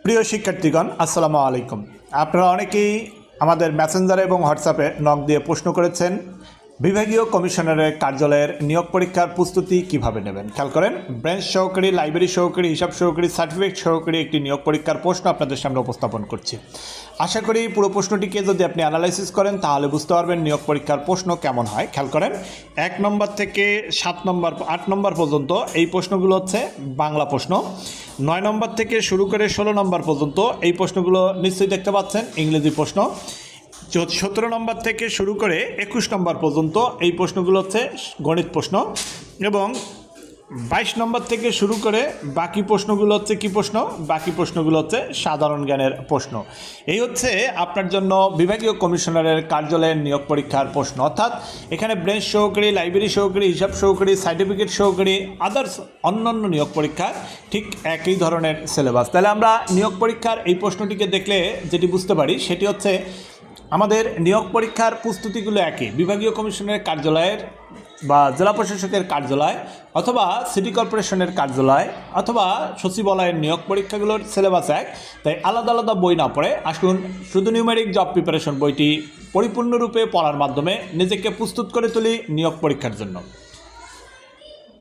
প্রিয় শিক্ষার্থীগণ আসসালামু আলাইকুম। আপনারা অনেকেই আমাদের মেসেঞ্জারে এবং হোয়াটসঅ্যাপে নক দিয়ে প্রশ্ন করেছেন বিভাগীয় কমিশনারের কার্যালয়ের নিয়োগ পরীক্ষার প্রস্তুতি কিভাবে নেবেন। খেয়াল করেন, ব্রাঞ্চ সহকারী, লাইব্রেরি সহকারী, হিসাব সহকারী, সার্টিফিকেট সহকারী একটি নিয়োগ পরীক্ষার প্রশ্ন আপনাদের সামনে উপস্থাপন করছি। আশা করি পুরো প্রশ্নটিকে যদি আপনি অ্যানালাইসিস করেন তাহলে বুঝতে পারবেন নিয়োগ পরীক্ষার প্রশ্ন কেমন হয়। খেয়াল করেন, 1 নম্বর থেকে 7 নম্বর 8 নম্বর পর্যন্ত এই প্রশ্নগুলো হচ্ছে বাংলা প্রশ্ন। 9 নম্বর থেকে শুরু করে 16 নম্বর পর্যন্ত এই প্রশ্নগুলো নিশ্চয়ই দেখতে পাচ্ছেন ইংরেজি প্রশ্ন। 17 নম্বর থেকে শুরু করে 21 নম্বর পর্যন্ত এই প্রশ্নগুলো হচ্ছে গণিত প্রশ্ন, এবং 22 নম্বর থেকে শুরু করে বাকি প্রশ্নগুলো হচ্ছে কি প্রশ্ন, বাকি প্রশ্নগুলো হচ্ছে সাধারণ জ্ঞানের প্রশ্ন। এই হচ্ছে আপনার জন্য বিভাগীয় কমিশনারের কার্যালয়ের নিয়োগ পরীক্ষার প্রশ্ন। অর্থাৎ এখানে ব্রাঞ্চ সহকারী, লাইব্রেরি সহকারী, হিসাব সহকারী, সার্টিফিকেট সহকারী, আদার্স অন্যান্য নিয়োগ পরীক্ষা ঠিক একই ধরনের সিলেবাস। তাহলে আমরা নিয়োগ পরীক্ষার এই প্রশ্নটিকে দেখলে যেটি বুঝতে পারি সেটি হচ্ছে আমাদের নিয়োগ পরীক্ষার প্রস্তুতিগুলো একই। বিভাগীয় কমিশনের কার্যালয়ের বা জেলা প্রশাসকের কার্যালয় অথবা সিটি কর্পোরেশনের কার্যালয় অথবা সচিবালয়ের নিয়োগ পরীক্ষাগুলোর সিলেবাস এক। তাই আলাদা আলাদা বই না পড়ে আসুন শুধু নিউমেরিক জব প্রিপারেশন বইটি পরিপূর্ণরূপে পড়ার মাধ্যমে নিজেকে প্রস্তুত করে তুলি নিয়োগ পরীক্ষার জন্য।